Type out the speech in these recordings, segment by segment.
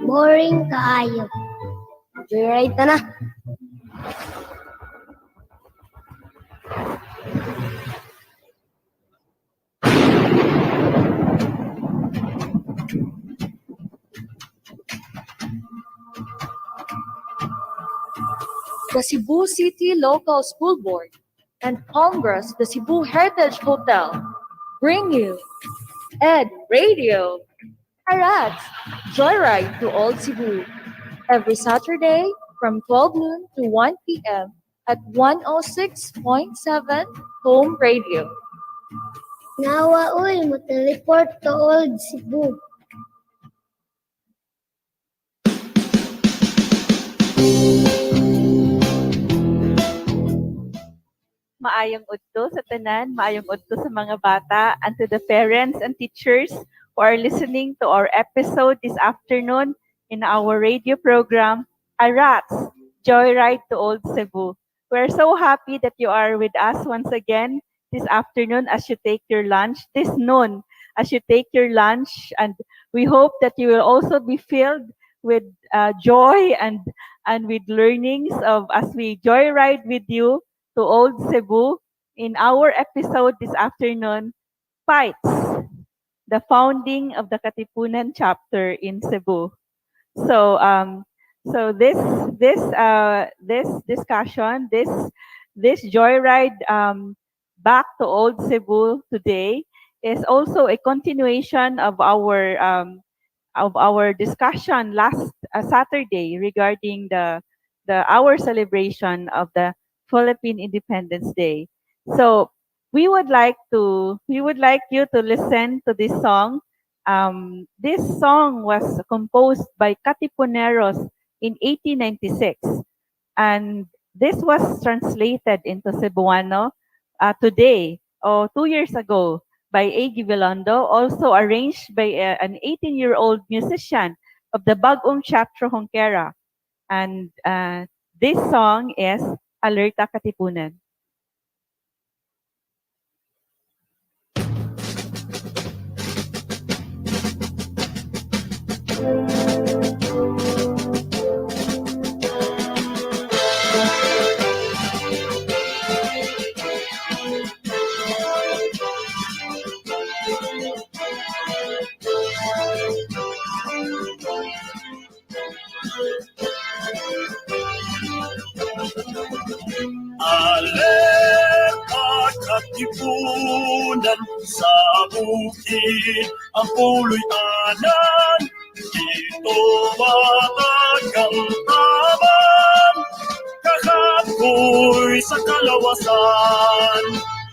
Boring kaayo. Joyride na na. The Cebu City Local School Board and Congress, the Cebu Heritage Hotel, bring you EdRadio, Arats, Joyride to Old Cebu, every Saturday from 12 noon to 1 p.m. at 106.7 Home Radio. Nawa uy, mo teleport to Old Cebu. Maayong udto sa tanan, maayong udto sa mga bata, and to the parents and teachers who are listening to our episode this afternoon in our radio program, Arats, Joyride to Old Cebu. We're so happy that you are with us once again this afternoon as you take your lunch, this noon as you take your lunch, and we hope that you will also be filled with joy and with learnings of as we joyride with you to Old Cebu in our episode this afternoon, Payts, the founding of the Katipunan chapter in Cebu. So, this discussion, this joyride back to Old Cebu today is also a continuation of our discussion last Saturday regarding our celebration of the Philippine Independence Day. So we would like you to listen to this song. This song was composed by Katipuneros in 1896, and this was translated into Cebuano today, or 2 years ago, by A. Givelondo, also arranged by an 18-year-old musician of the Bagong Teatro Honquera. And this song is Alerta Katipunan. Alerta Katipunan, sa bukid ang puloy anan, dito matagang tabang, kakapoy sa kalawasan.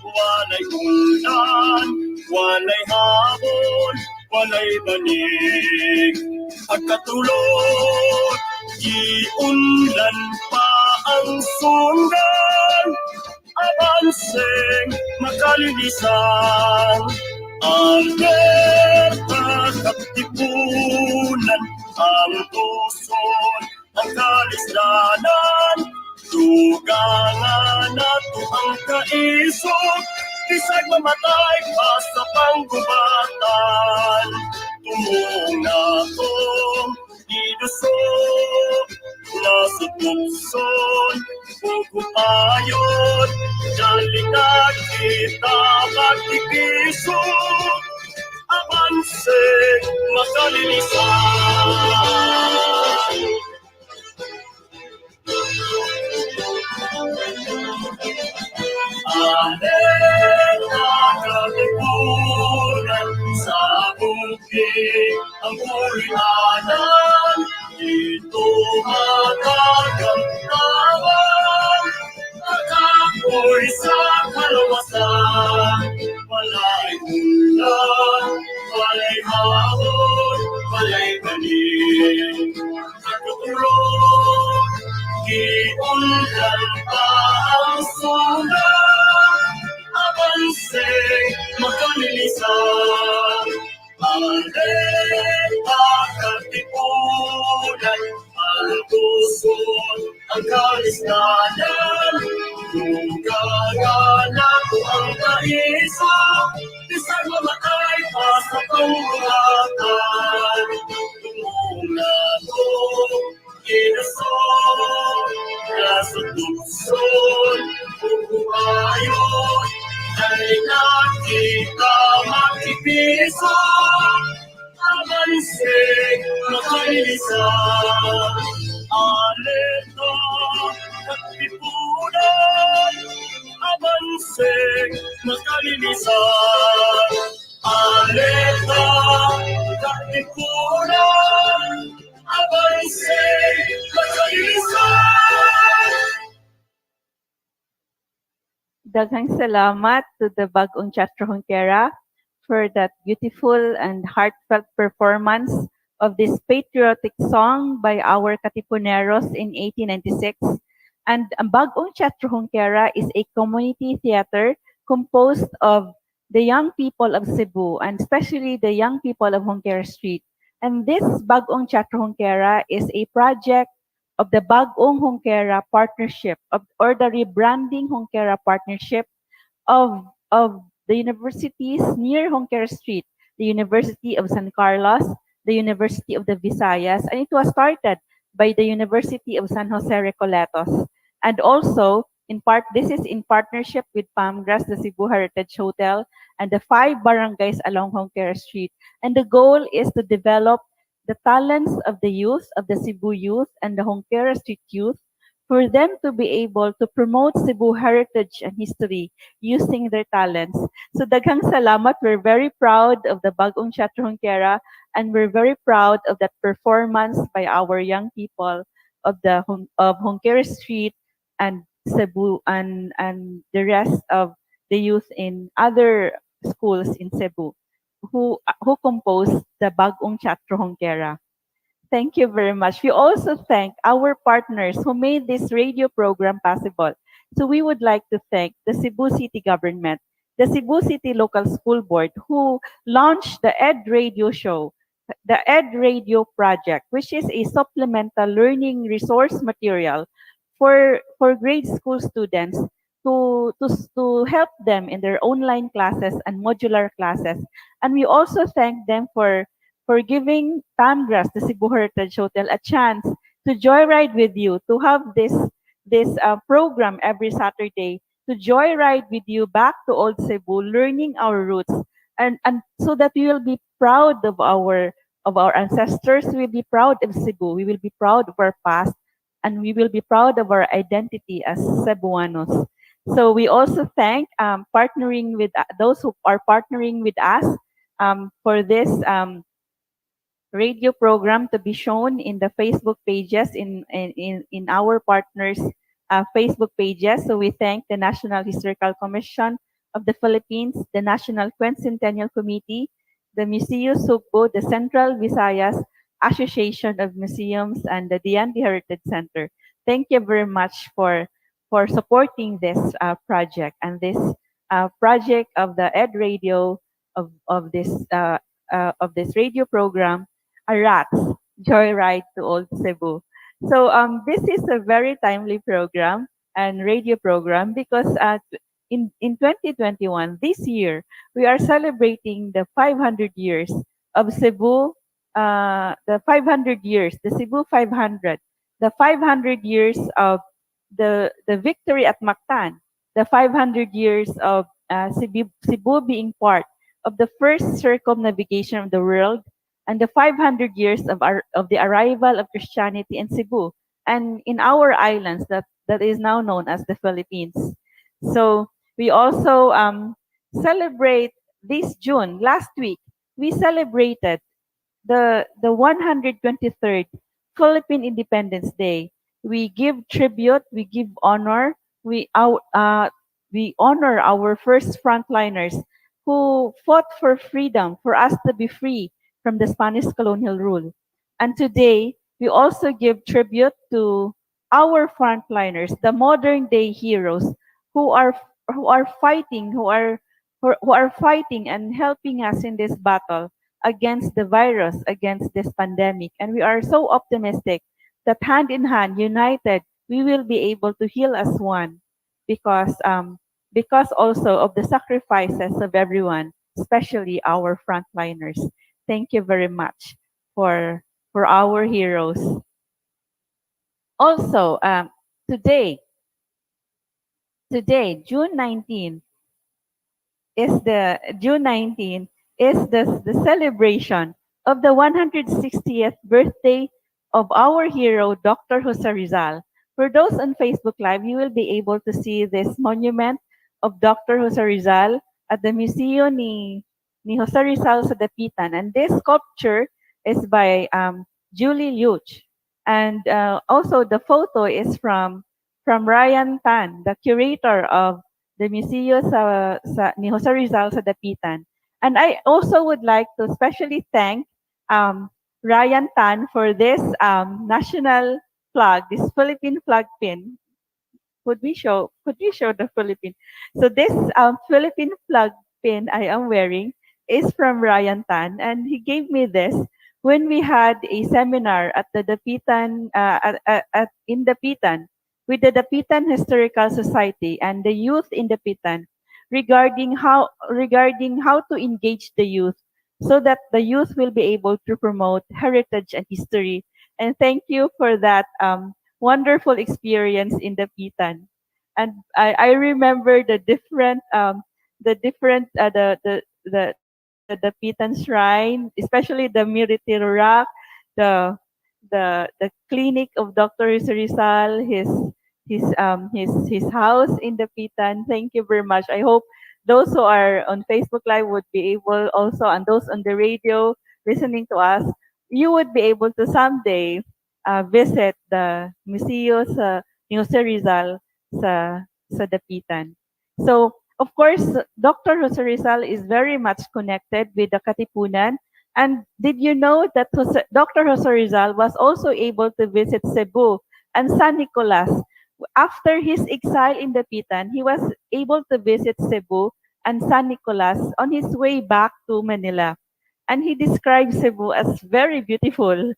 Walay ulan, walay habon, walay banig, pagkatulog, iunlan pa ang sundan, abanseng makalilisan. Alerta Katipunan, ang tuson, ang kalisdanan, dugangan nato ang kaisog, bisag mamatay pa sa panggubatan. Tumong natong idusog, nasa tukson, pugupayon, dalikat kita magtipisog, abanseng makalilisan. Alerta Katipunan, sa bukid ang pulihanan, dito matagang tabang, nakapoy sa kalawasan. Walay ulan, walay habon, walay banig, pagkatulog, iunlan pa ang sundan, abanseng makalilisan. Alerta Katipunan, ang tuson, ang kalisdanan, dugangan isa, bisan mamatay pa sa pangulatan. Mula ko, kinasod, nasa tukson, buhayon, ay nakita makipisa, amansig makalilisan. Aleta, Katipunan, amansig makalilisan. Aleta, Katipunan, amansig makalilisan. Daghang salamat to the Bagong Chapter Hongkera for that beautiful and heartfelt performance of this patriotic song by our Katipuneros in 1896. And ang Bagong Chapter Hongkera is a community theater composed of the young people of Cebu and especially the young people of Hongkera Street. And this Bagong Chapter Hongkera is a project of the Bagong Hongkera Partnership or the rebranding Hongkera Partnership of the universities near Hongkera Street, the University of San Carlos, the University of the Visayas, and it was started by the University of San Jose Recoletos. And also, this is in partnership with Pamgras, the Cebu Heritage Hotel, and the 5 barangays along Hongkera Street. And the goal is to develop the talents of the youth, of the Cebu youth and the Hongkera Street youth, for them to be able to promote Cebu heritage and history using their talents. So daghang salamat. We're very proud of the Bagong Chapter Hongkera, and we're very proud of that performance by our young people of of Hongkera Street and Cebu and the rest of the youth in other schools in Cebu who composed the Bagong Chapter Hongkera. Thank you very much. We also thank our partners who made this radio program possible. So we would like to thank the Cebu City Government, the Cebu City Local School Board, who launched the EdRadio show, the EdRadio project, which is a supplemental learning resource material for grade school students to help them in their online classes and modular classes. And we also thank them for giving Pamgras, the Cebu Heritage Hotel, a chance to joyride with you, to have this program every Saturday, to joyride with you back to Old Cebu, learning our roots, and so that we will be proud of our ancestors, we will be proud of Cebu, we will be proud of our past, and we will be proud of our identity as Cebuanos. So we also thank partnering with those who are partnering with us for this radio program to be shown in the Facebook pages in our partners' Facebook pages. So we thank the National Historical Commission of the Philippines, the National Quincentennial Committee, the Museo Sugbo, the Central Visayas Association of Museums, and the Diandi Heritage Center. Thank you very much for supporting this project and this project of the EdRadio of this radio program, Arats, Joyride to Old Cebu. So this is a very timely program and radio program because in 2021, this year, we are celebrating the 500 years of Cebu, the 500 years, the Cebu 500, the 500 years of the victory at Mactan, the 500 years of Cebu being part of the first circumnavigation of the world, and the 500 years of the arrival of Christianity in Cebu and in our islands that is now known as the Philippines. So we also celebrate this June. Last week, we celebrated the 123rd Philippine Independence Day. We give tribute, we give honor, we honor our first frontliners who fought for freedom, for us to be free from the Spanish colonial rule. And today, we also give tribute to our frontliners, the modern day heroes who are fighting, who are fighting and helping us in this battle against the virus, against this pandemic. And we are so optimistic that hand in hand, united, we will be able to heal as one because because also of the sacrifices of everyone, especially our frontliners. Thank you very much for our heroes. Also, today, June 19th, is the June 19th is the celebration of the 160th birthday of our hero, Dr. Jose Rizal. For those on Facebook Live, you will be able to see this monument of Dr. Jose Rizal at the Museo ni Jose Rizal sa Dapitan. And this sculpture is by Julie Luch. And also the photo is from Ryan Tan, the curator of the Museo ni Jose Rizal sa Dapitan. And I also would like to especially thank um, Ryan Tan for this national flag, this Philippine flag pin. Could we show the Philippine? So this Philippine flag pin I am wearing is from Ryan Tan, and he gave me this when we had a seminar at the Dapitan in Dapitan with the Dapitan Historical Society and the youth in Dapitan regarding how to engage the youth so that the youth will be able to promote heritage and history. And thank you for that wonderful experience in Dapitan. And I remember the Dapitan Shrine, especially the Miritiro Rock, the the clinic of Dr. Rizal, his house in the Pitan. Thank you very much. I hope those who are on Facebook Live would be able also, and those on the radio listening to us, you would be able to someday visit the Museo sa ni Jose Rizal sa Dapitan. So, of course, Dr. Jose Rizal is very much connected with the Katipunan. And did you know that Dr. Jose Rizal was also able to visit Cebu and San Nicolas? After his exile in Dapitan, he was able to visit Cebu and San Nicolas on his way back to Manila. And he described Cebu as very beautiful.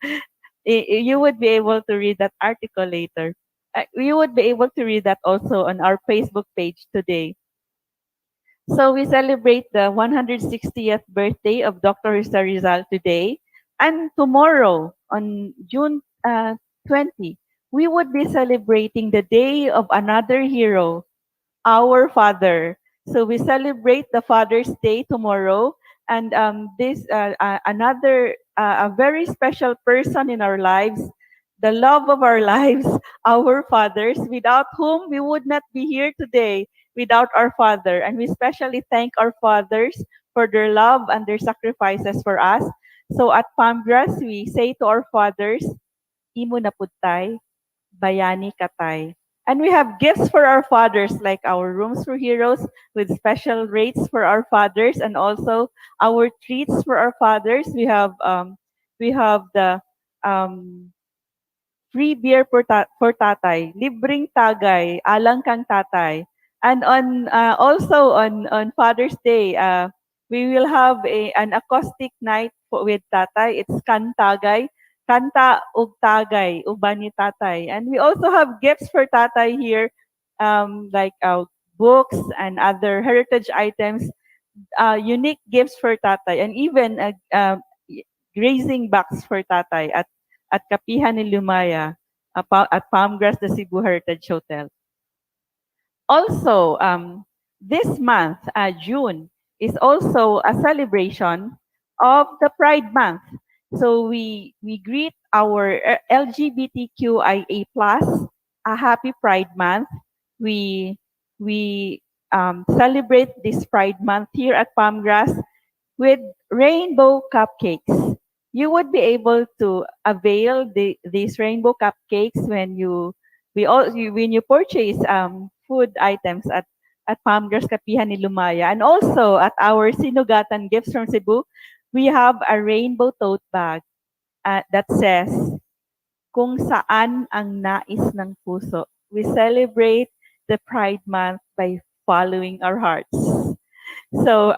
You would be able to read that article later. You would be able to read that also on our Facebook page today. So we celebrate the 160th birthday of Dr. Jose Rizal today. And tomorrow, on June 20, we would be celebrating the day of another hero, our Father. So we celebrate the Father's Day tomorrow, and this another a very special person in our lives, the love of our lives, our fathers, without whom we would not be here today, without our Father. And we especially thank our fathers for their love and their sacrifices for us. So at Palmgrass, we say to our fathers, "Imo na pudtay, bayani katay." And we have gifts for our fathers, like our rooms for heroes with special rates for our fathers, and also our treats for our fathers. We have the um, free beer for tatay, libreng tagay, alang kang tatay. And on also on Father's Day, we will have an acoustic night with tatay. It's kantagay, kanta ug tagay, uban ni tatay. And we also have gifts for tatay here, like books and other heritage items, unique gifts for tatay, and even grazing box for tatay at Kapihan ni Lumaya, at Palmgrass, the Cebu Heritage Hotel. Also, this month, June, is also a celebration of the Pride Month. So we greet our LGBTQIA plus a happy Pride Month. We celebrate this Pride Month here at Palmgrass with rainbow cupcakes. You would be able to avail these rainbow cupcakes when you purchase food items at Palmgrass Kapihan ni Lumaya, and also at our Sinugatan Gifts from Cebu. We have a rainbow tote bag that says, "Kung saan ang nais ng puso." We celebrate the Pride Month by following our hearts. So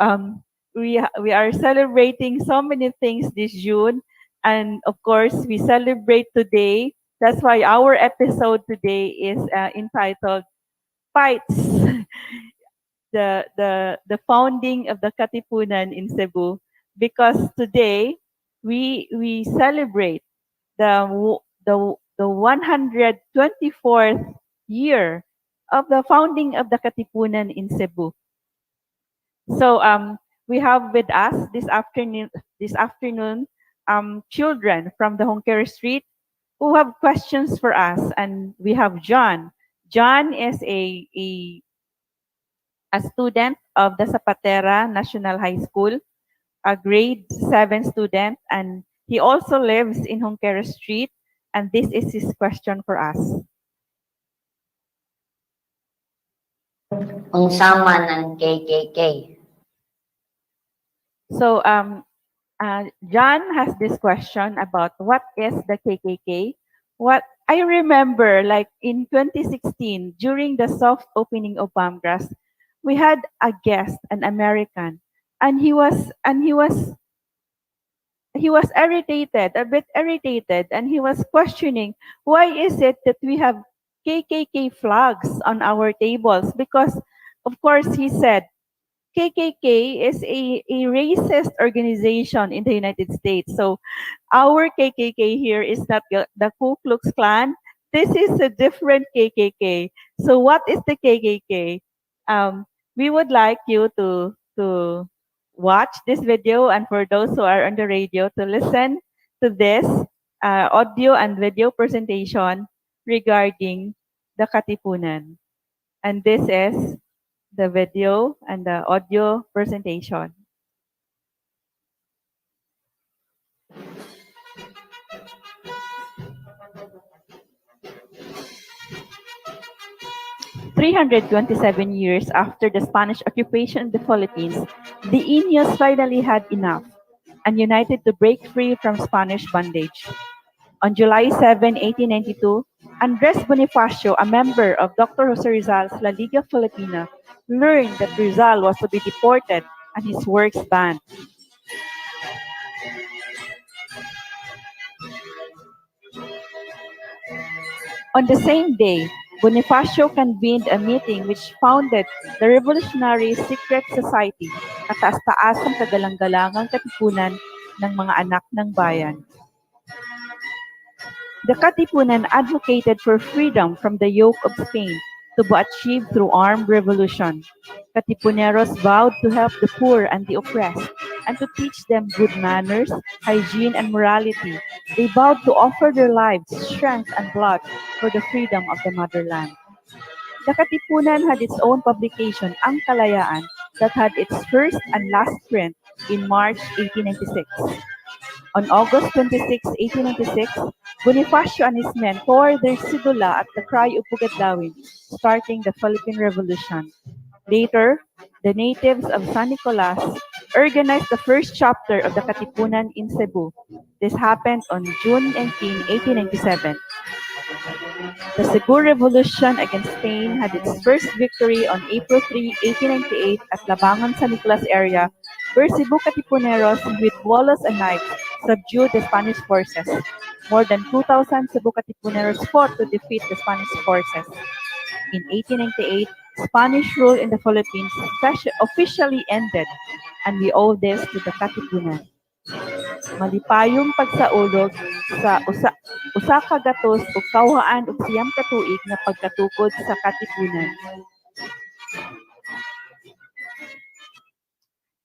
we are celebrating so many things this June, and of course we celebrate today. That's why our episode today is entitled Payts. the founding of the Katipunan in Cebu, because today we celebrate the 124th year of the founding of the Katipunan in Cebu. So we have with us this afternoon children from the Hongkere Street who have questions for us, and we have John. John is a student of the Zapatera National High School, a grade 7 student, and he also lives in Hongkere Street, and this is his question for us. Ang sama ng KKK. So John has this question about what is the KKK. What I remember, like in 2016, during the soft opening of Palmgrass, we had a guest, an American, and he was irritated, a bit irritated, and he was questioning why is it that we have KKK flags on our tables? Because, of course, he said KKK is a racist organization in the United States. So our KKK here is not the Ku Klux Klan. This is a different KKK. So what is the KKK? We would like you to watch this video, and for those who are on the radio, to listen to this audio and video presentation regarding the Katipunan. And this is the video and the audio presentation. "327 years after the Spanish occupation of the Philippines, the Iños finally had enough and united to break free from Spanish bondage. On July 7, 1892, Andres Bonifacio, a member of Dr. Jose Rizal's La Liga Filipina, learned that Rizal was to be deported and his works banned. On the same day, Bonifacio convened a meeting which founded the Revolutionary Secret Society, kataas-taasang kagalang-galangang katipunan ng mga anak ng bayan. The Katipunan advocated for freedom from the yoke of Spain to be achieved through armed revolution. Katipuneros vowed to help the poor and the oppressed and to teach them good manners, hygiene, and morality. They vowed to offer their lives, strength, and blood for the freedom of the motherland. The Katipunan had its own publication, Ang Kalayaan, that had its first and last print in March 1896. On August 26, 1896, Bonifacio and his men tore their sidula at the cry of Pugadlawin, starting the Philippine Revolution. Later, the natives of San Nicolas organized the first chapter of the Katipunan in Cebu. This happened on June 19, 1897. The Cebu Revolution against Spain had its first victory on April 3, 1898 at Labangan, San Nicolas area, where Cebu Katipuneros with bolas and knives subdued the Spanish forces. More than 2,000 Cebu Katipuneros fought to defeat the Spanish forces. In 1898, Spanish rule in the Philippines officially ended, and we owe this to the Katipunan. Malipayong pagsaulog sa usa ka gatos ug kawhaan og siyam ka tuig nga pagkatukod sa Katipunan.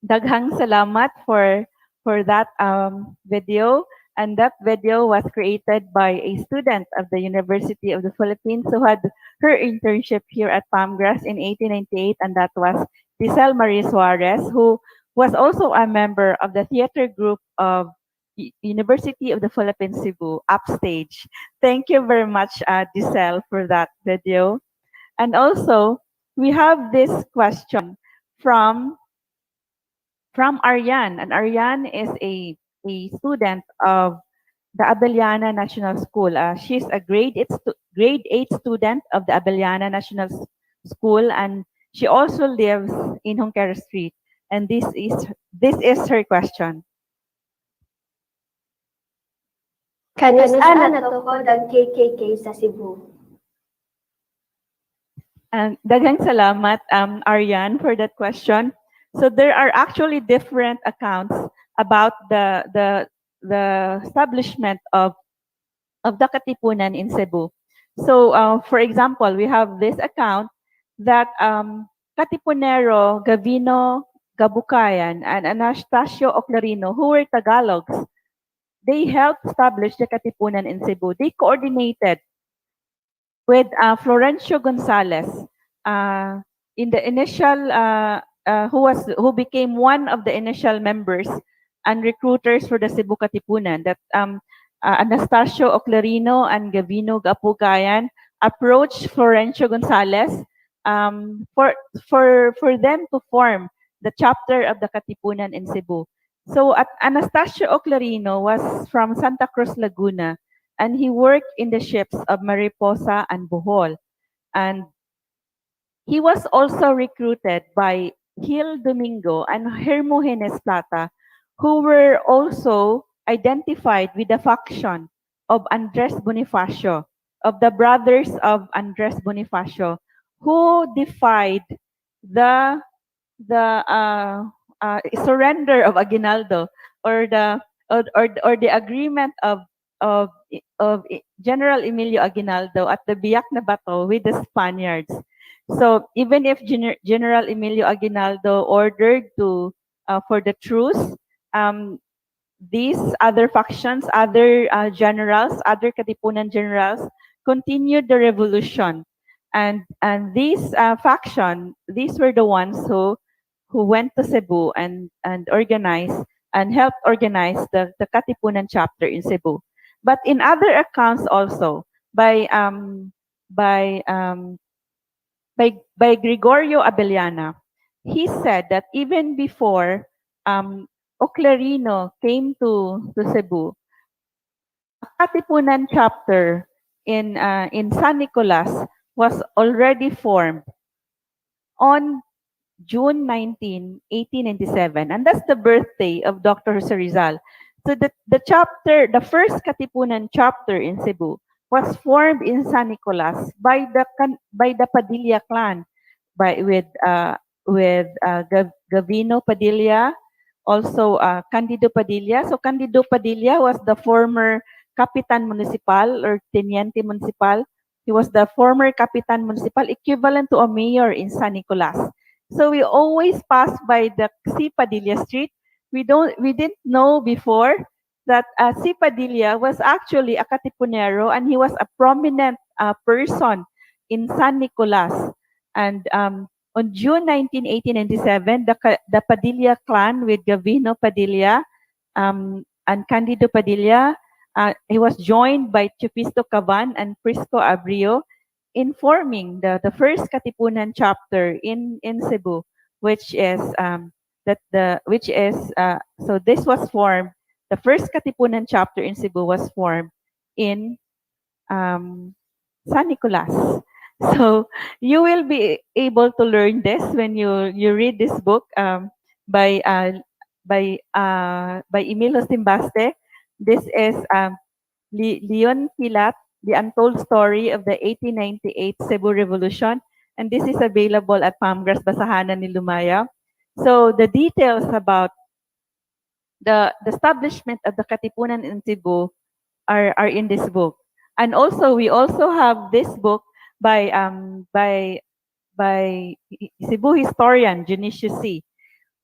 Daghang salamat for that video, and that video was created by a student of the University of the Philippines who had her internship here at Palmgrass in 1898, and that was Tisel Marie Suarez, who was also a member of the theater group of University of the Philippines, Cebu, Upstage. Thank you very much, Tisel, for that video. And also, we have this question from Ariane, and Ariane is a student of the Abellana National School. She's a grade 8 student of the Abellana National School, and she also lives in Hongkere Street. And this is her question. Kanus-an natukod ang KKK sa Cebu? And daghang salamat, Aryan, for that question. So there are actually different accounts about the establishment of the Katipunan in Cebu. So, for example, we have this account that Katipunero Gavino Gabukayan and Anastasio Oclarino, who were Tagalogs, they helped establish the Katipunan in Cebu. They coordinated with Florencio Gonzalez in the initial who became one of the initial members and recruiters for the Cebu Katipunan. That Anastasio Oclarino and Gavino Gapugayan approached Florencio Gonzalez for them to form the chapter of the Katipunan in Cebu. So at Anastasio Oclarino was from Santa Cruz, Laguna, and he worked in the ships of Mariposa and Bohol. And he was also recruited by Gil Domingo and Hermogenes Plata, who were also identified with the faction of Andres Bonifacio, of the brothers of Andres Bonifacio, who defied the surrender of Aguinaldo, or the agreement of General Emilio Aguinaldo at the Biak na Bato with the Spaniards. So even if General Emilio Aguinaldo ordered for the truce, these other factions, other generals, other Katipunan generals continued the revolution, and these faction, these were the ones who went to Cebu and organized and helped organize the Katipunan chapter in Cebu. But in other accounts also by Gregorio Abellana, he said that even before Oclarino came to Cebu, Katipunan chapter in San Nicolas was already formed on June 19, 1897, and that's the birthday of Dr. Jose Rizal. So the first Katipunan chapter in Cebu was formed in San Nicolas by the Padilla clan, with Gavino Padilla, also Candido Padilla. So Candido Padilla was the former Kapitan Municipal or Teniente Municipal. He was the former Kapitan Municipal, equivalent to a mayor in San Nicolas. So we always pass by the C. Padilla Street. We didn't know before that C. Padilla was actually a Katipunero, and he was a prominent person in San Nicolas. And on June 19, 1897, the Padilla clan with Gavino Padilla and Candido Padilla, he was joined by Chupisto Cavan and Prisco Abrio in forming the first Katipunan chapter in Cebu, which is so this was formed. The first Katipunan chapter in Cebu was formed in San Nicolas. So you will be able to learn this when you read this book by Emilio Simbaste. This is Leon Pilat, The Untold Story of the 1898 Cebu Revolution, and this is available at Pamgras Basahanan ni Lumaya. So the details about the establishment of the Katipunan in Cebu are in this book. And also we also have this book by Cebu historian Junicio C.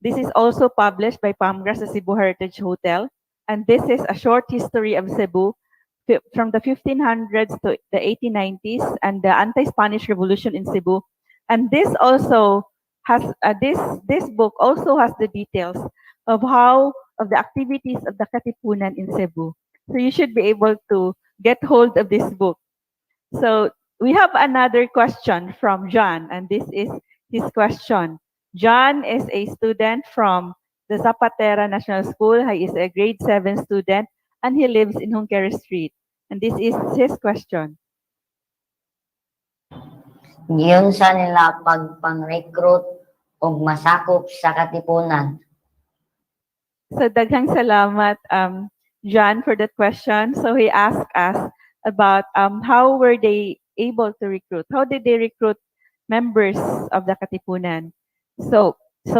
This is also published by Pamgras Cebu Heritage Hotel, and this is a short history of Cebu from the 1500s to the 1890s and the anti-Spanish Revolution in Cebu. And this also has this book also has the details of the activities of the Katipunan in Cebu. So you should be able to get hold of this book. So we have another question from John, and this is his question. John is a student from the Zapatera National School. He is a grade 7 student, and he lives in Junqueras Street. And this is his question. Giyon sa nila pagpang-recruit og masakop sa Katipunan. So daghang salamat, John, for that question. So he asked us about how were they able to recruit? How did they recruit members of the Katipunan. So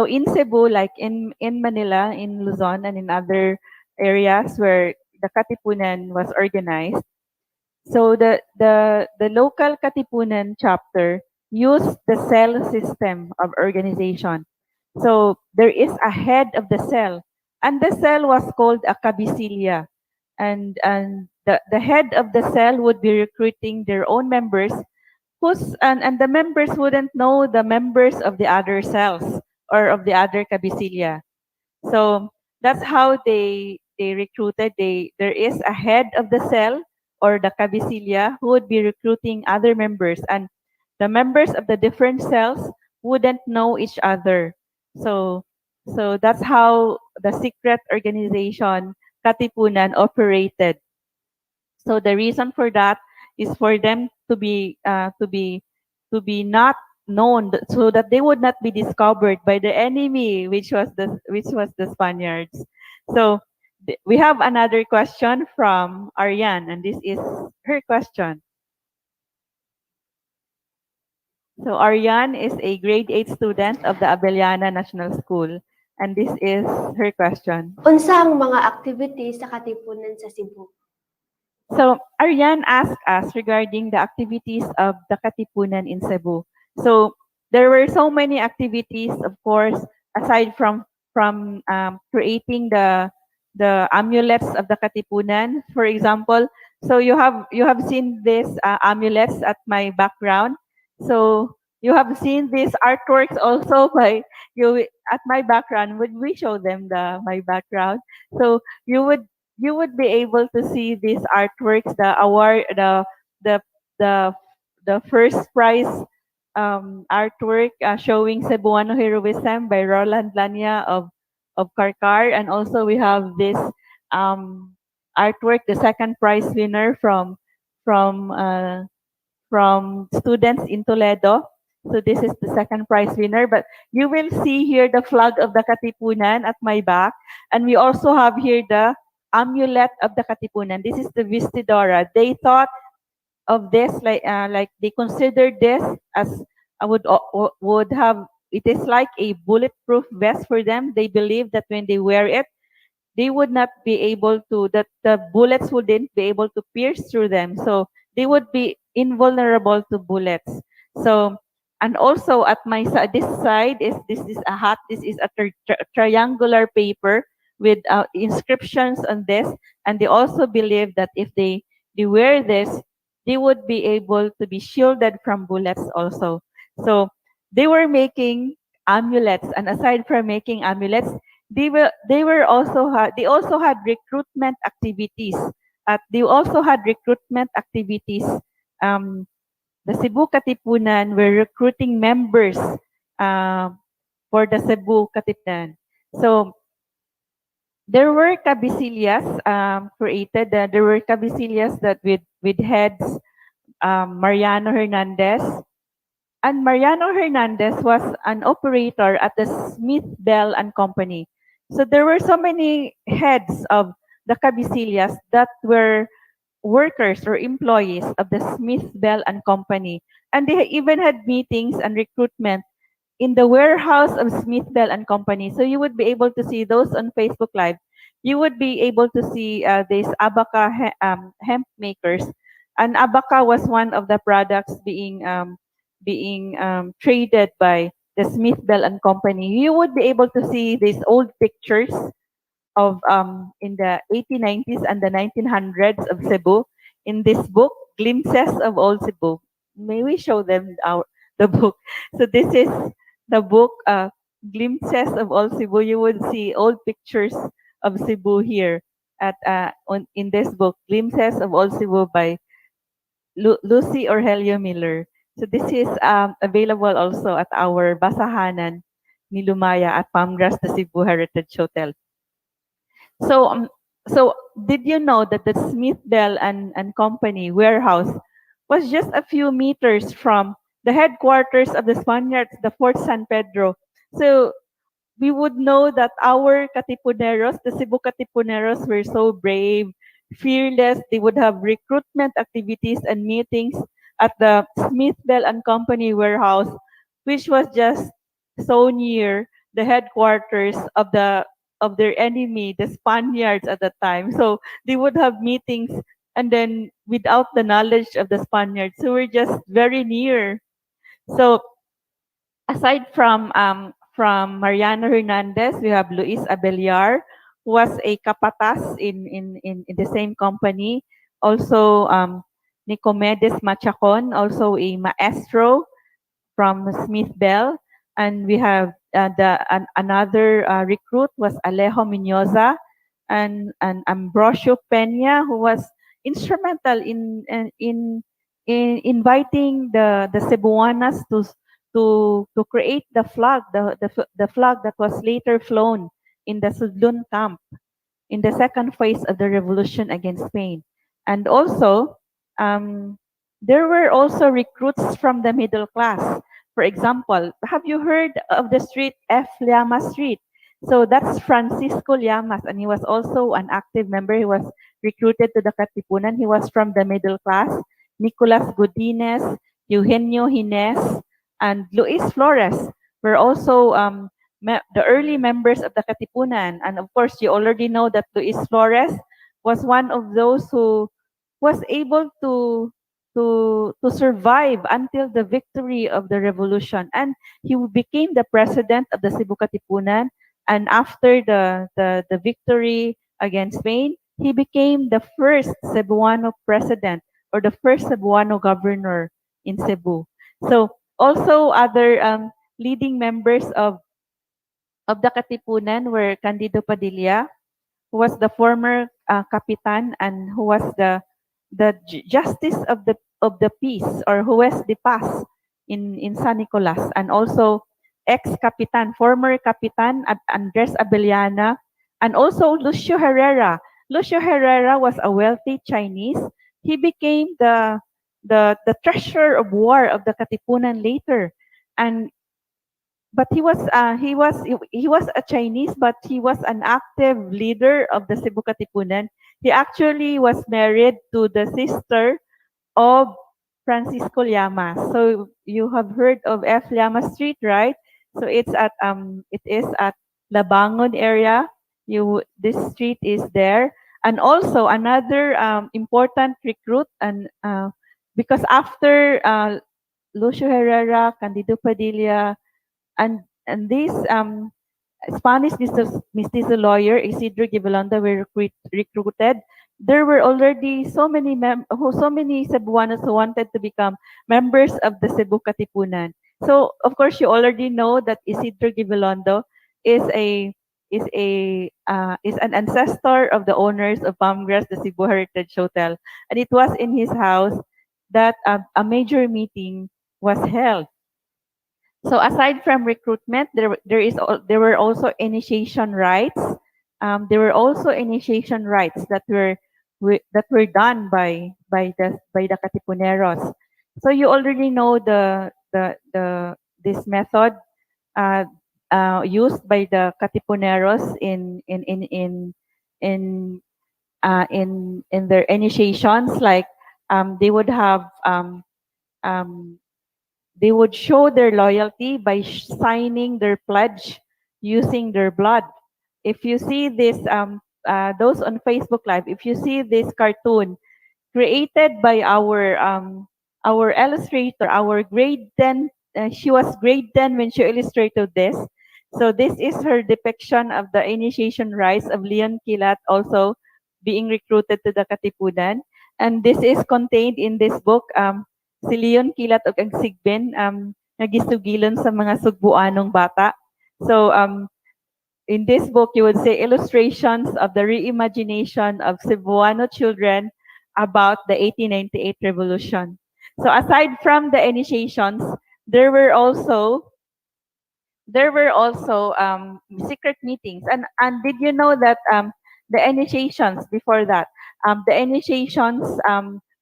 in Cebu, like in Manila, in Luzon, and in other areas where the Katipunan was organized, so the local Katipunan chapter used the cell system of organization. So there is a head of the cell, and the cell was called a cabecilla, and the head of the cell would be recruiting their own members, and the members wouldn't know the members of the other cells or of the other cabecilla. So that's how they recruited. There is a head of the cell or the cabecilla who would be recruiting other members, and the members of the different cells wouldn't know each other. So that's how the secret organization Katipunan operated. So the reason for that is for them to be not known, so that they would not be discovered by the enemy, which was the Spaniards. So we have another question from Ariane, and this is her question. So Ariane is a grade 8 student of the Abellana National School, and this is her question. Unsa ang mga activities sa Katipunan sa Cebu? So Ariane asked us regarding the activities of the Katipunan in Cebu. So there were so many activities, of course, aside from creating the amulets of the Katipunan. For example, so you have seen these amulets at my background. So you have seen these artworks also by you at my background. Would we show them my background? So you would be able to see these artworks, the award, the the the first prize artwork showing Cebuano heroism by Roland Lania of Karkar, and also we have this artwork, the second prize winner from uh, from students in Toledo. So this is the second prize winner. But you will see here the flag of the Katipunan at my back, and we also have here the amulet of the Katipunan. This is the Vestidora. They thought of this like they considered this as would have, it is like a bulletproof vest for them. They believe that when they wear it, they would not be able to, that the bullets wouldn't be able to pierce through them. So they would be invulnerable to bullets. So, and also at my side, this is a hat. This is a triangular paper with inscriptions on this, and they also believe that if they wear this, they would be able to be shielded from bullets also. So they were making amulets, and aside from making amulets, they also had recruitment activities. They also had recruitment activities. The Cebu Katipunan were recruiting members for the Cebu Katipunan. So there were cabecillas created. There were cabecillas that with heads Mariano Hernandez. And Mariano Hernandez was an operator at the Smith Bell and Company. So there were so many heads of the cabecillas that were workers or employees of the Smith Bell and Company. And they even had meetings and recruitment in the warehouse of Smith Bell and Company. So you would be able to see those on Facebook Live. You would be able to see these abaca hemp makers. And abaca was one of the products being traded by the Smith Bell and Company. You would be able to see these old pictures of in the 1890s and the 1900s of Cebu in this book, Glimpses of Old Cebu. May we show them the book? So this is the book, Glimpses of Old Cebu. You would see old pictures of Cebu here in this book, Glimpses of Old Cebu by Lucy Herrera Miller. So this is available also at our Basahanan ni Lumaya at Palmgrass, the Cebu Heritage Hotel. So did you know that the Smith Bell and Company warehouse was just a few meters from the headquarters of the Spaniards, the Fort San Pedro? So we would know that our Katipuneros, the Cebu Katipuneros, were so brave, fearless. They would have recruitment activities and meetings at the Smith Bell and Company warehouse, which was just so near the headquarters of their enemy, the Spaniards at the time. So they would have meetings and then without the knowledge of the Spaniards. So we're just very near. So aside from Mariano Hernandez, we have Luis Abellar, who was a kapatas in the same company. Also Nicomedes Machacon, also a maestro from Smith Bell. And we have another recruit was Alejo Minoza and Ambrosio Peña, who was instrumental in inviting the Cebuanas to create the flag, the flag that was later flown in the Sudlun camp in the second phase of the revolution against Spain. And also, there were also recruits from the middle class. For example, have you heard of the street F. Llamas Street? So that's Francisco Llamas, and he was also an active member. He was recruited to the Katipunan. He was from the middle class. Nicolas Godinez, Eugenio Hines, and Luis Flores were also the early members of the Katipunan. And of course, you already know that Luis Flores was one of those who was able to survive until the victory of the revolution. And he became the president of the Cebu Katipunan. And after the victory against Spain, he became the first Cebuano president or the first Cebuano governor in Cebu. So also other leading members of the Katipunan were Candido Padilla, who was the former Kapitan and who was the justice of the peace or juez de paz in San Nicolas, and also ex-Kapitan, former Kapitan Andres Abellana, and also Lucio Herrera. Lucio Herrera was a wealthy Chinese. He became the treasurer of war of the Katipunan later, and but he was a Chinese, but he was an active leader of the Cebu Katipunan. He actually was married to the sister of Francisco Llamas. So you have heard of F. Llamas Street, right? So it is at Labangon area. This street is there, and also another important recruit and because after Lucio Herrera, Candido Padilla, and these Spanish mestizo lawyer Isidro Gibalonda were recruited. There were already so many so many Cebuanos who wanted to become members of the Cebu Katipunan. So of course you already know that Isidro Gibalonda is an ancestor of the owners of Palmgrass, the Cebu Heritage Hotel, and it was in his house that a major meeting was held. So aside from recruitment, there were also initiation rites. There were also initiation rites that were done by the Katipuneros. So you already know this method used by the Katipuneros in their initiations. Like they would have they would show their loyalty by signing their pledge using their blood. If you see this, those on Facebook Live, if you see this cartoon created by our illustrator, our grade 10, she was grade 10 when she illustrated this. So this is her depiction of the initiation rites of Leon Kilat also being recruited to the Katipunan. And this is contained in this book, si Leon Kilat og ang Sigbin, nagisugilon sa mga Sugbuanong bata. So in this book, you would say illustrations of the reimagination of Cebuano children about the 1898 revolution. So aside from the initiations, there were also secret meetings. And did you know that the initiations before that, the initiations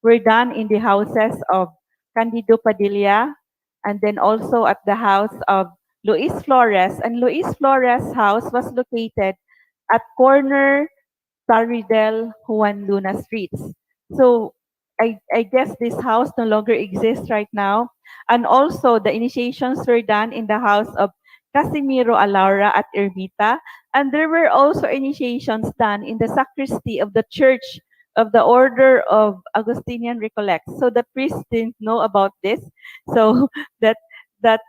were done in the houses of Candido Padilla, and then also at the house of Luis Flores. And Luis Flores' house was located at corner Taridel Juan Luna streets. So I guess this house no longer exists right now. And also the initiations were done in the house of Casimiro Alaura at Ermita. And there were also initiations done in the sacristy of the church of the Order of Augustinian Recollects. So the priests didn't know about this. So that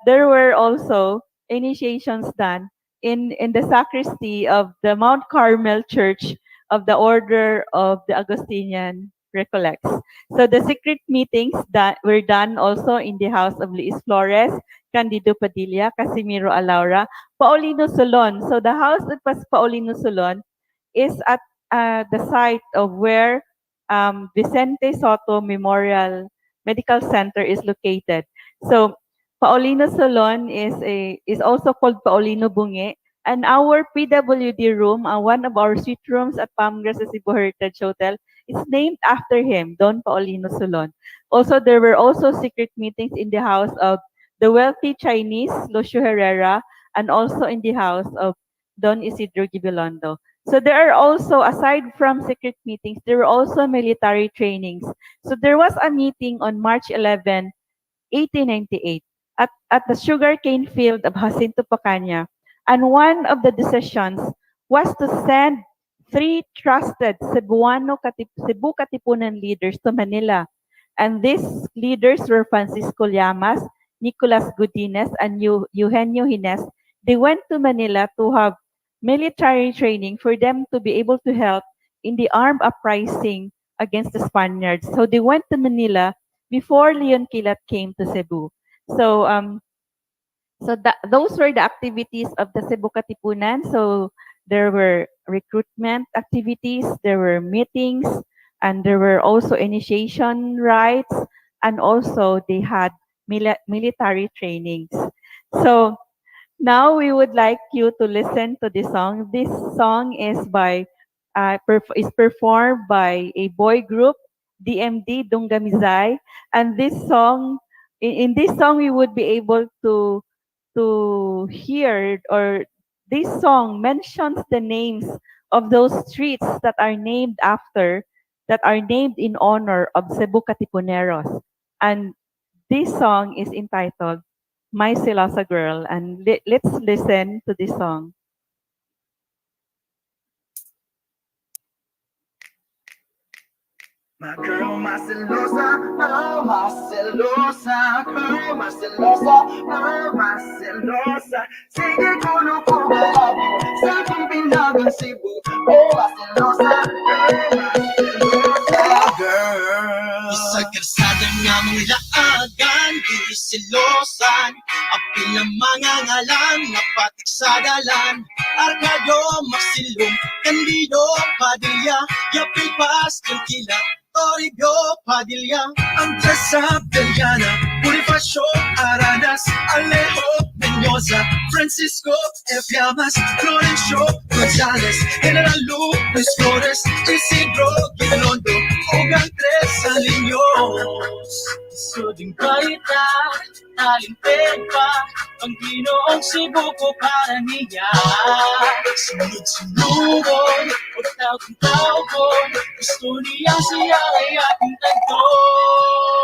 there were also initiations done in the sacristy of the Mount Carmel Church of the Order of the Augustinian Recollects. So the secret meetings that were done also in the house of Luis Flores, Candido Padilla, Casimiro Alaura, Paulino Solon. So the house that was Paulino Solon is at the site of where Vicente Soto Memorial Medical Center is located. So Paulino Solon is also called Paulino Bunge. And our PWD room, one of our suite rooms at Pamgra sa Cebu Heritage Hotel, is named after him, Don Paulino Solon. Also, there were also secret meetings in the house of the wealthy Chinese, Lucio Herrera, and also in the house of Don Isidro Gibilondo. So there are also, aside from secret meetings, there were also military trainings. So there was a meeting on March 11, 1898 at the sugarcane field of Jacinto Pacanya. And one of the decisions was to send 3 trusted Cebu Katipunan leaders to Manila. And these leaders were Francisco Llamas, Nicolas Godinez, and Eugenio Hines. They went to Manila to have military training for them to be able to help in the armed uprising against the Spaniards. So they went to Manila before Leon Quilat came to Cebu. So those were the activities of the Cebu Katipunan. So there were recruitment activities, there were meetings, and there were also initiation rites, and also they had military trainings. So now we would like you to listen to this song. This song is performed by a boy group, DMD Dungamizay, and this song, in this song, we would be able to hear, or this song mentions the names of those streets that are named in honor of Cebu Katipuneros. And this song is entitled My Silosa Girl, and let's listen to this song. My girl, my celosa, oh, my celosa, girl, my celosa, oh, my celosa. Sige kuno ko galabyo sa Pinagang Cebu, oh, my celosa, girl, my celosa, girl. Sa kalsada nga mong laagan, di silosan, apil ang mga ngalan, napatik sa dalan, Arcado, Maxilum, Candido, Padilla, Yapil Paz, Kilkila, Toribio, Padilla, Andres Abdeliana, Bonifacio, Aradas, Alejo, Mendoza, Francisco, Llamas, Florencio, González, General Luis Flores, Isidro, Gibelondo, Ogang Tres Aliños. Suding baita, talinted pa, ang Ginoong Cebu ko para niya. Sunod-sunod, pagtawag-tawag, gusto niya siya ay ating tagton.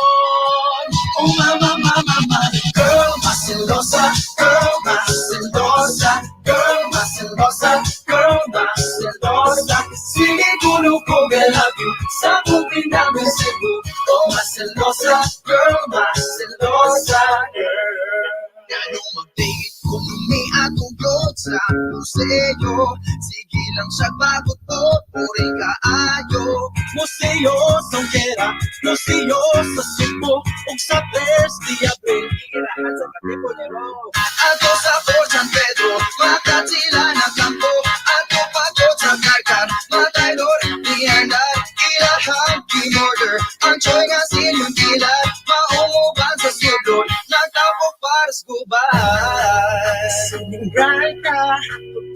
Oh mama, mama, mama, girl, maselosa, girl, maselosa, girl, maselosa, girl, maselosa. Sige kuno ko galabyo sa bukid namin Cebu. Oh maselosa, girl, maselosa, girl. Ganong mag-date kung may atong growth sa museo. Sige lang siya bagot to, puri kaayo. Museo, Songkera, museo sa Cebu, ug sa Tres de Abril, irahan sa Katipunero. Ato sa Fort San Pedro, Makatila na Campo, ato pagod sa Carcar, Mataylor, Liandar, Ilahan, Kimorder, ang choy nga sinyong kilat, maumuban sa Sudron, nagtapo para sa gubay. Siningray ka,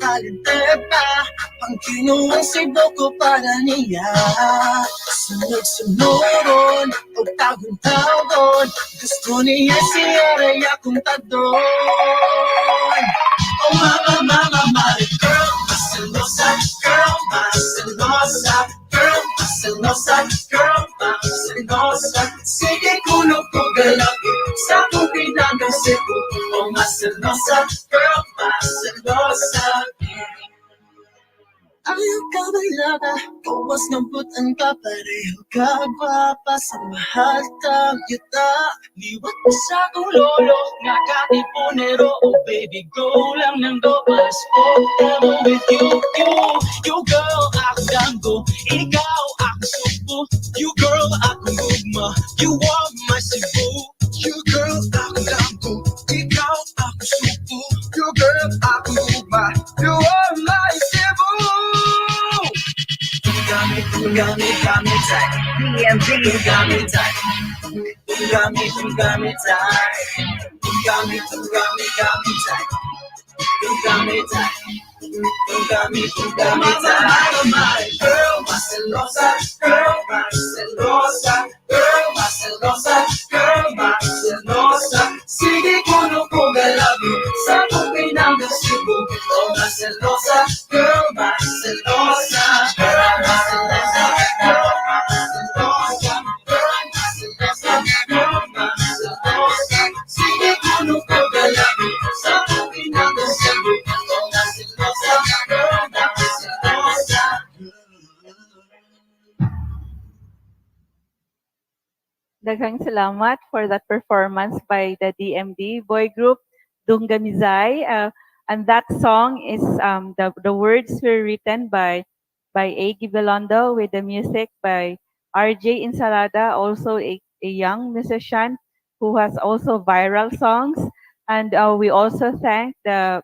talented ka, ang Ginoong Cebu ko para niya. Sunod-sunodon, o tagon-tagon, gusto niya siya ray akong tadon. Oh mama, mama, my girl, maselosa, girl, maselosa, girl, maselosa. maselosa, girl, maselosa. Sige, kulog ko galapin sa tubig ng Cebu. Oh, maselosa, girl, maselosa. Ayaw ka ba'y laba? Kawas ng putan ka, pareho ka gwapa sa mahal tang yuta. Liwat mo sa kong lolo, nga katipunero. Oh baby, go lang ng go, pasport with you girl, ako dango, ikaw ako subo. You girl, ako gugma, you are my Cebu. You girl, ako dango, ikaw ako subo. You girl, ako gugma, you are my Cebu. You got me tight. DMV, you got me tight. You got me tight. You got me tight. You got me tight. You got me tight. My girl, maselosa, girl, maselosa, girl, maselosa, girl, maselosa. Sige, kuno ko galabi sa tubig ng Cebu. Oh, maselosa, girl, maselosa, girl, maselosa, girl, maselosa, girl, maselosa, girl, maselosa. Sige, kuno ko galabi sa tubig ng Cebu. Oh, maselosa, girl, maselosa. Daghang salamat for that performance by the DMD boy group Dungamizay. And that song is the words were written by A.G. Belondo with the music by R.J. Insalada, also a young musician who has also viral songs. And we also thank the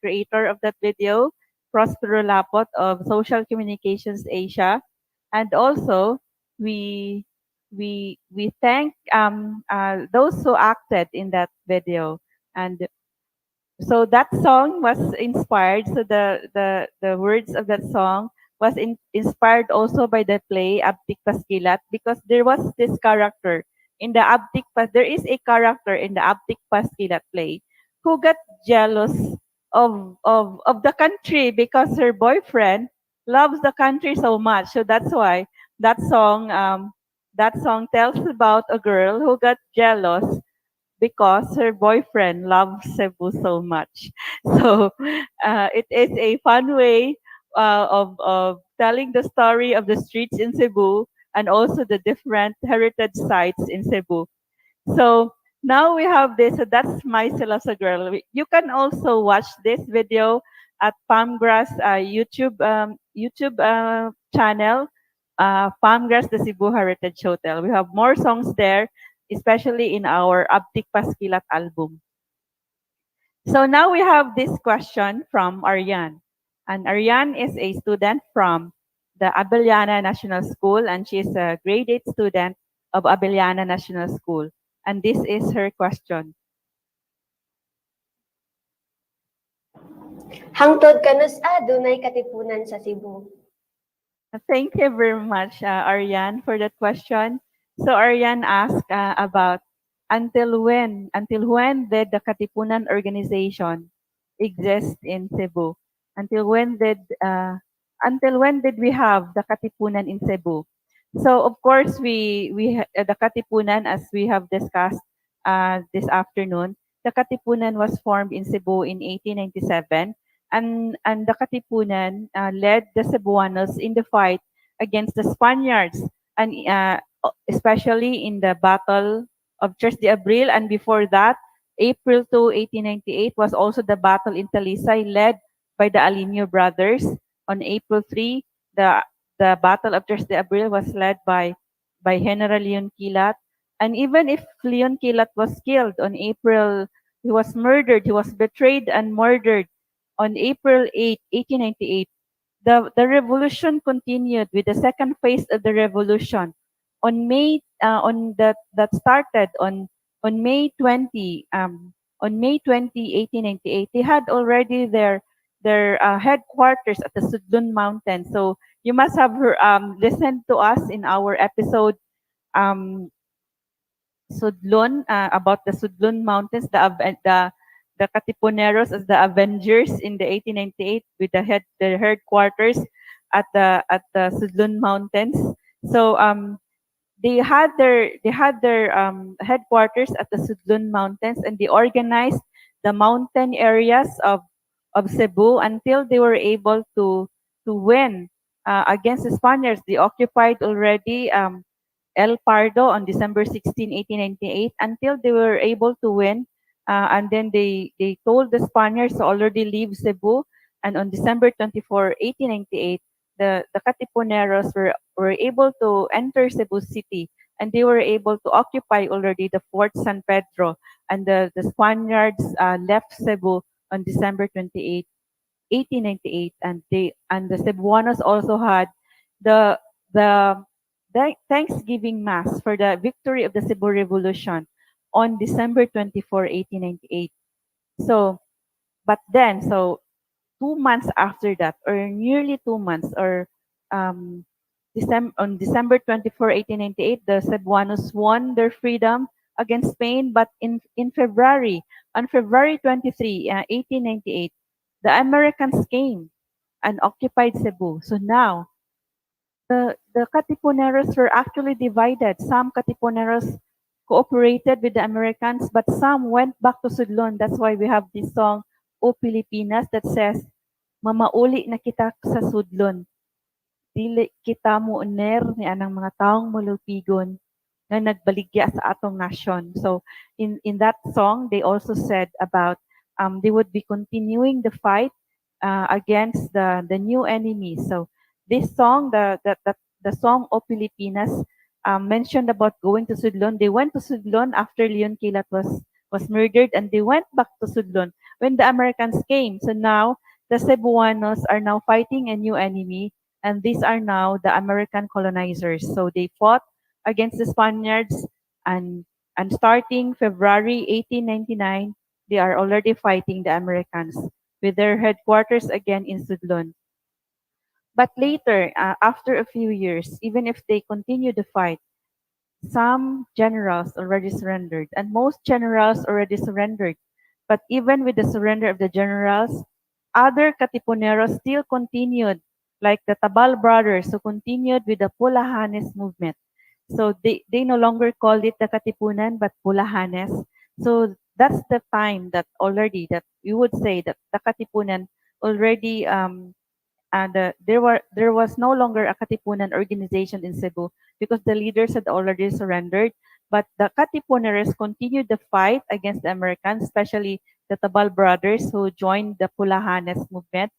creator of that video, Prospero Lapot of Social Communications Asia. And also we thank those who acted in that video. And so that song was inspired. So the words of that song was inspired also by the play Abtik Paskilat, because there was this character in the there is a character in the Abtik Paskilat play who got jealous of the country because her boyfriend loves the country so much. So that's why that song tells about a girl who got jealous because her boyfriend loves Cebu so much. So it is a fun way of telling the story of the streets in Cebu and also the different heritage sites in Cebu. So now we have this. So that's My Silosa Girl. You can also watch this video at Palmgrass YouTube channel, Palmgrass the Cebu Heritage Hotel. We have more songs there, especially in our Abtik Paskilat album. So now we have this question from Ariane. And Ariane is a student from the Abellana National School, and she is a grade 8 student of Abellana National School. And this is her question. Hangtod kanus dunay katipunan sa Cebu. Thank you very much, Ariane, for that question. So Ariane asked about until when did the Katipunan organization exist in Cebu? Until when did we have the Katipunan in Cebu? So of course the Katipunan, as we have discussed this afternoon, the Katipunan was formed in Cebu in 1897, and the Katipunan led the Cebuanos in the fight against the Spaniards, and especially in the Battle of Tres de Abril, and before that, April 2, 1898 was also the battle in Talisay led by the Alinio brothers. On April 3, the Battle of Tres de Abril was led by General Leon Quilat. And even if Leon Quilat was killed on April, he was murdered, he was betrayed and murdered on April 8, 1898. The revolution continued with the second phase of the revolution. On May that started on May 20, 1898, they had already their headquarters at the Sudlun Mountain. So you must have listened to us in our episode Sudlun, about the Sudlun Mountains, the Katipuneros as the Avengers in the 1898 with their headquarters at the Sudlun Mountains. So they had their headquarters at the Sudlun Mountains, and they organized the mountain areas of Cebu until they were able to win against the Spaniards. They occupied already El Pardo on December 16, 1898, until they were able to win. And then they told the Spaniards to already leave Cebu. And on December 24, 1898, the Katipuneros were able to enter Cebu City, and they were able to occupy already the Fort San Pedro. And the Spaniards left Cebu on December 28, 1898, and the Cebuanos also had the the Thanksgiving Mass for the victory of the Cebu Revolution on December 24, 1898. So, but then, so 2 months after that, or nearly 2 months, or um, on December 24, 1898, the Cebuanos won their freedom against Spain. But in February, on February 23, 1898, the Americans came and occupied Cebu. So now, the Katipuneros were actually divided. Some Katipuneros cooperated with the Americans, but some went back to Sudlon. That's why we have this song, O Pilipinas, that says, Mamauli na kita sa Sudlon. Dili kita mo uner ni anang mga taong malupigon na nagbaligya sa atong nasyon. So in that song, they also said about they would be continuing the fight against the new enemy. So this song, the song O Pilipinas, mentioned about going to Sudlon. They went to Sudlon after Leon Kilat was murdered, and they went back to Sudlon when the Americans came. So now the Cebuanos are now fighting a new enemy, and these are now the American colonizers. So they fought against the Spaniards, and starting February 1899, they are already fighting the Americans with their headquarters again in Sudlon. But later, after a few years, even if they continue the fight, some generals already surrendered, and most generals already surrendered. But even with the surrender of the generals, other Katipuneros still continued, like the Tabal brothers, who continued with the Pulahanes movement. So they no longer called it the Katipunan, but Pulahanes. So that's the time that already that we would say that the Katipunan already and there was no longer a Katipunan organization in Cebu because the leaders had already surrendered. But the Katipuneros continued the fight against the Americans, especially the Tabal brothers who joined the Pulahanes movement.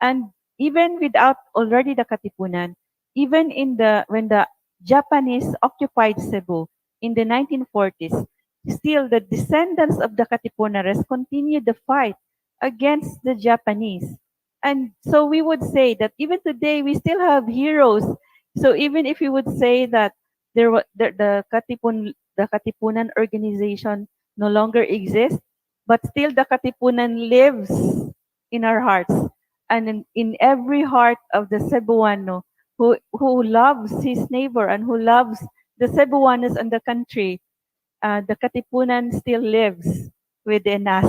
And even without already the Katipunan, even in the when the Japanese occupied Cebu in the 1940s, still the descendants of the Katipuneros continued the fight against the Japanese. And so we would say that even today we still have heroes. So even if we would say that the Katipunan organization no longer exists, but still the Katipunan lives in our hearts, and in every heart of the Cebuano who loves his neighbor and who loves the Cebuanos and the country. The Katipunan still lives within us.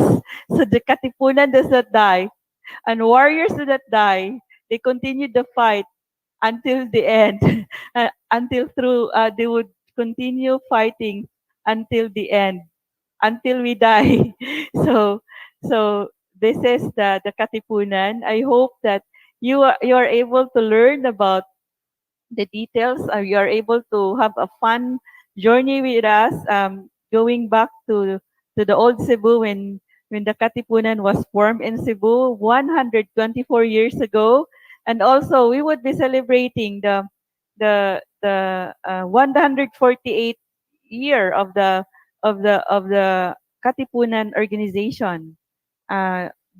So the Katipunan does not die, and warriors do not die. They continue the fight until the end, until through they would continue fighting until the end, until we die. So so this is the Katipunan. I hope that you are able to learn about the details. You are able to have a fun journey with us, going back to the old Cebu when the Katipunan was formed in Cebu 124 years ago. And also we would be celebrating the 148th year of the Katipunan organization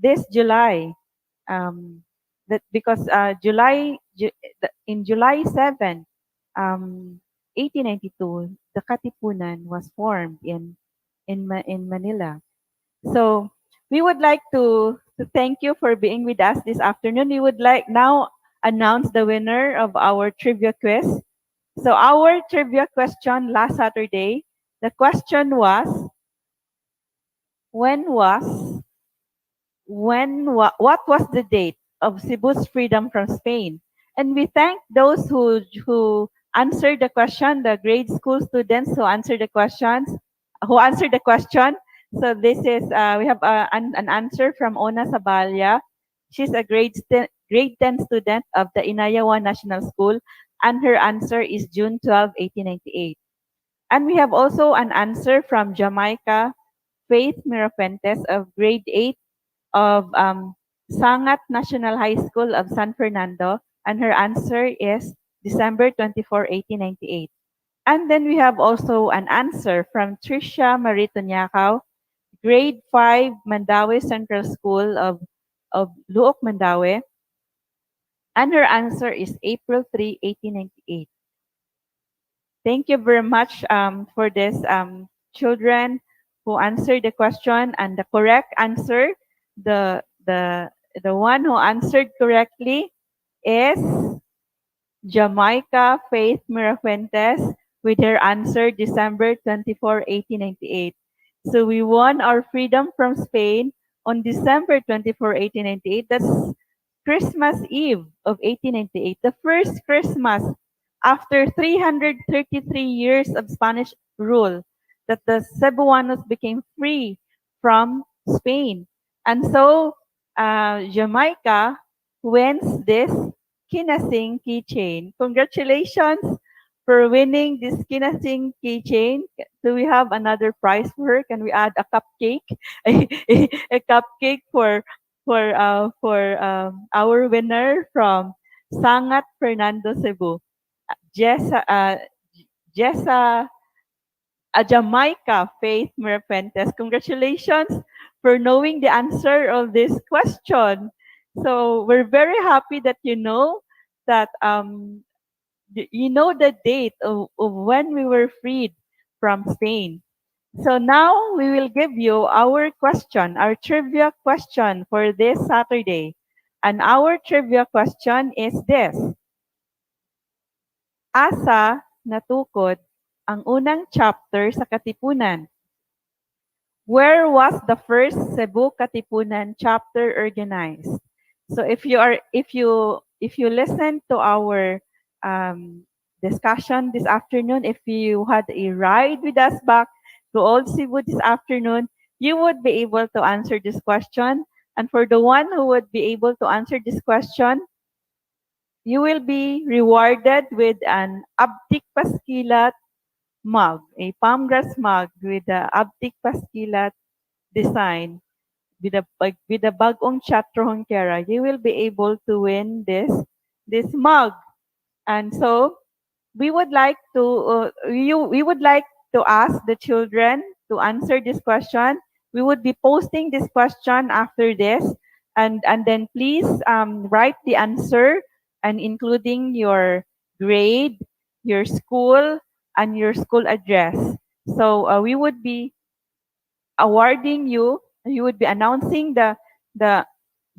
this July. That because in July 7, 1892, the Katipunan was formed in Manila. So we would like to thank you for being with us this afternoon. We would like now announce the winner of our trivia quiz. So our trivia question last Saturday, the question was, what was the date of Cebu's freedom from Spain? And we thank those who answered the question, the grade school students who answered the questions, who answered the question. So this is we have an answer from Ona Sabalia. She's a grade 10 student of the Inayawan National School, and her answer is June 12, 1898. And we have also an answer from Jamaica Faith Mirafuentes of grade 8 of Sangat National High School of San Fernando, and her answer is December 24, 1898. And then we have also an answer from Tricia Marito Nyakaw, grade 5 Mandaue Central School of Luok, Mandaue, and her answer is April 3, 1898. Thank you very much for this children who answered the question, and the correct answer, the one who answered correctly is Jamaica Faith Mirafuentes with her answer December 24, 1898. So we won our freedom from Spain on December 24, 1898. That's Christmas Eve of 1898, the first Christmas after 333 years of Spanish rule, that the Cebuanos became free from Spain. And so Jamaica wins this Kinasing keychain. Congratulations for winning this Kinasing keychain. Do we have another prize for her? Can we add a cupcake? A cupcake for our winner from Sangat Fernando, Cebu. Jessa Jamaica Faith Mirafuentes. Congratulations for knowing the answer of this question. So we're very happy that you know that you know the date of when we were freed from Spain. So now we will give you our question, our trivia question for this Saturday. And our trivia question is this. Asa natukod ang unang chapter sa Katipunan? Where was the first Cebu Katipunan chapter organized? So if you listen to our discussion this afternoon, if you had a ride with us back to Old Cebu this afternoon, you would be able to answer this question. And for the one who would be able to answer this question, you will be rewarded with an Abtik Paskilat mug, a palm grass mug with the Abtik Paskilat design with a bagong chatro Kera. You will be able to win this mug. And so we would like to ask the children to answer this question. We would be posting this question after this, and then please write the answer and including your grade, your school, and your school address. So we would be awarding you. You would be announcing the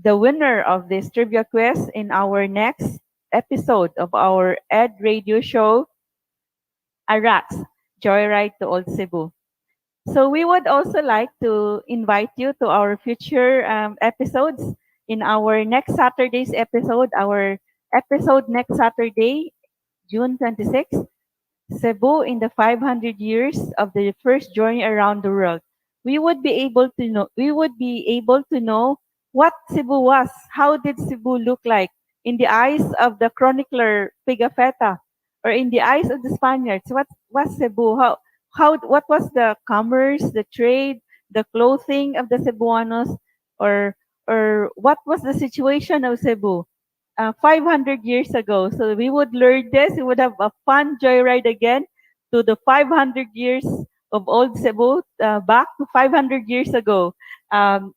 winner of this trivia quiz in our next episode of our EdRadio show, Arats, Joyride to Old Cebu. So we would also like to invite you to our future episodes. In our next Saturday's episode, our episode next Saturday, June 26th, Cebu in the 500 years of the first journey around the world. We would be able to know what Cebu was. How did Cebu look like in the eyes of the chronicler Pigafetta, or in the eyes of the Spaniards? What was Cebu? What was the commerce, the trade, the clothing of the Cebuanos, or what was the situation of Cebu 500 years ago? So we would learn this. We would have a fun joyride again to the 500 years of old Cebu, back to 500 years ago,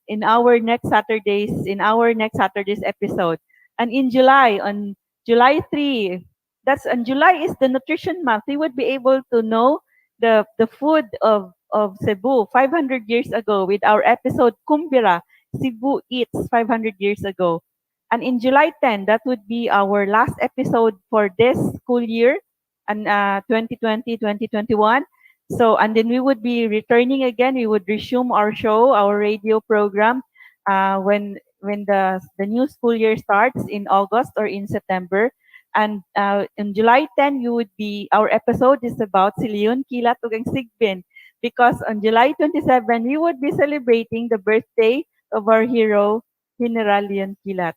in our next Saturday's episode. And in July, on July 3, July is the nutrition month. We would be able to know the food of Cebu 500 years ago with our episode Kumbira, Cebu Eats 500 years ago. And in July 10, that would be our last episode for this school year, and 2020-2021. So, and then we would be returning again. We would resume our show, our radio program, when the new school year starts in August or in September. And on July 10, our episode is about si Leon Kilat ug ang Sigbin, because on July 27, we would be celebrating the birthday of our hero, General Leon Kilat.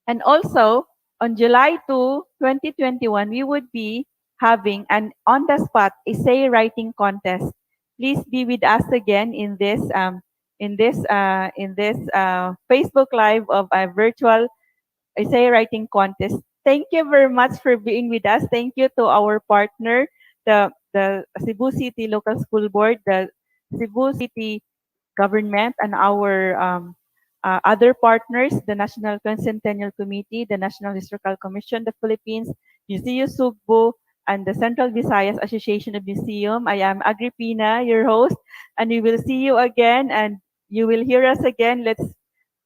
And also, on July 2, 2021, we would be having an on-the-spot essay writing contest. Please be with us again in this Facebook Live of a virtual essay writing contest. Thank you very much for being with us. Thank you to our partner, the Cebu City Local School Board, the Cebu City Government, and our other partners, the National Quincentennial Committee, the National Historical Commission, the Philippines, Museo Sugbo, and the Central Visayas Association of Museum. I am Agripina, your host, and we will see you again, and you will hear us again.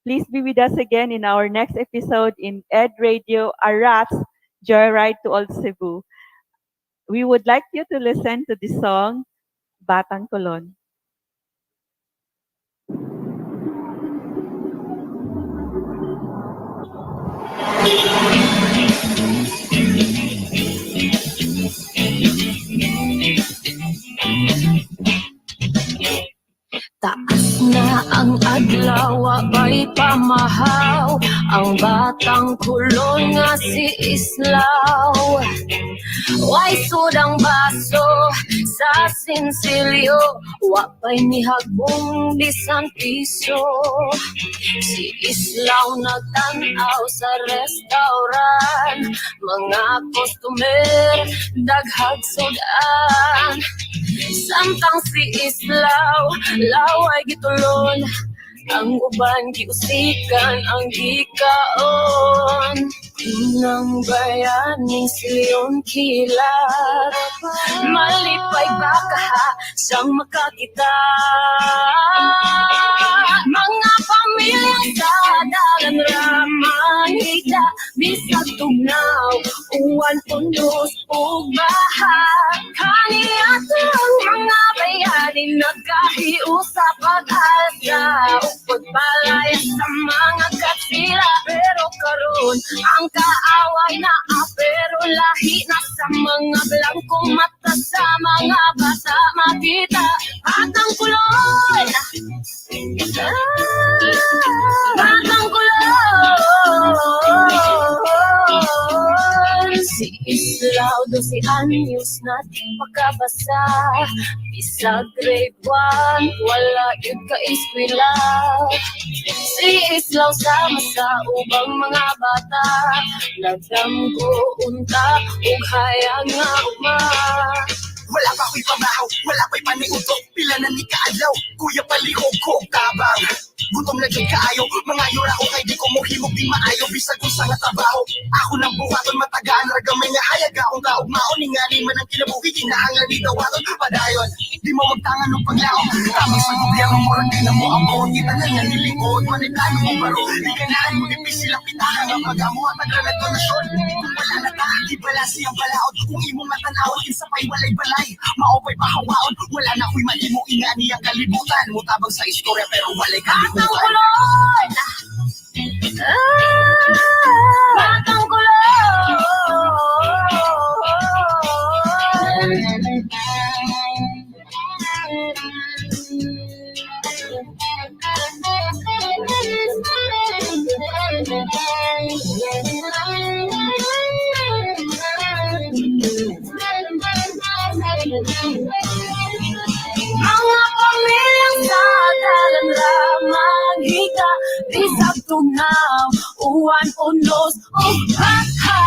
Please be with us again in our next episode in EdRadio Arats, Joyride to Old Cebu. We would like you to listen to the song, Batang Kulon. Taas na ang adlaw, ay pamahaw ang batang kulon nga si Islaw. Way sudang baso sa sinsilyo, wapay mihagbong bisan piso. Si Islaw nagtanaw sa restaurant, mga customer daghag sudan. Samtang si Islaw, laway gitulon, ang uban giusikan ang gikaon. Nang bayaning si Leon Kilat, malipay baka siyang makakita. Mga pamilya sa dalan ramang higda, bisag tugnaw, uwan unos ug baha. Kaniadto ang mga bayani nagkahiusap pag-asa, upod balay sa mga katsila. Pero karon ang kaaway na pero lahi na sa mga blangkong mata, sa mga bata makita. Batang kulon, batang kulon. Si Islaw 12 anyos na pagkabasa, bisag grade 1, wala yun ka-eskwela. Si Islaw sama sa ubang mga bata, nagdamgo unta ug hayang nga ugma. Wala pa ko'y pamahaw, wala pa'y paniutok, pila na ni kaadlaw, kuya palihog ko tabang. Gutom na dyan kaayo, mga yura ko kay di ko mohimog di maayo, bisag kung sa natabaho. Ako nang buhaton matagaan, ragamay nga hayag akong kaugmaon, ningali man ang kinabuhi, ginahanglan di tawaton, padayon. Di mo magtangan ng paglaom, tamang sa gobyerno mo, rin na mo ang buong kita na nga nilingkod, manitano mo baro, di kanaan mo ipis silang pitahan ang pagamo at nagranat donasyon. Kung wala na ta, di bala siyang balaod, kung imong matanawag, kinsa pa'y walay-balay, maopay pahawaon, wala na ko'y malimo, ingani ang kalibutan, mutabang sa istorya pero walay kalibutan. Batang kulon, batang kulon. Mga pamilyang sa dalan ramang hika, bisag tugnaw, uwan unos ug baka.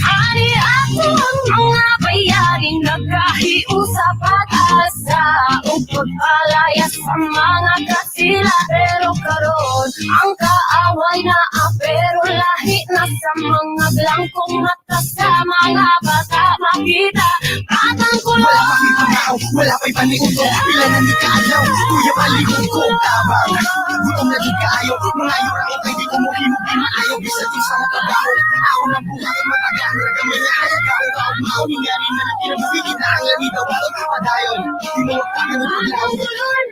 Ani ato ang mga bayani nagkahiusap pag-asa, ug pagpalayas sa mga kasila. Pero karon ang kaaway na pero lahi na sa mga blangkong mata, sa mga bata makita. Batang kulon, wala pa'y paniutok, pila na ni kaadlaw, kuya palihog ko tabang. Gutom na dyan kaayo, mga yura ko kay di ko mohimog di maayo, bisag kung sa natabaho. Ako nang buhaton matagaan, ragamay nga hayag akong kaugmaon, ingani man ang kinabuhi, ginahanglan di tawaton, padayon. Di mo magtangan ng paglaom.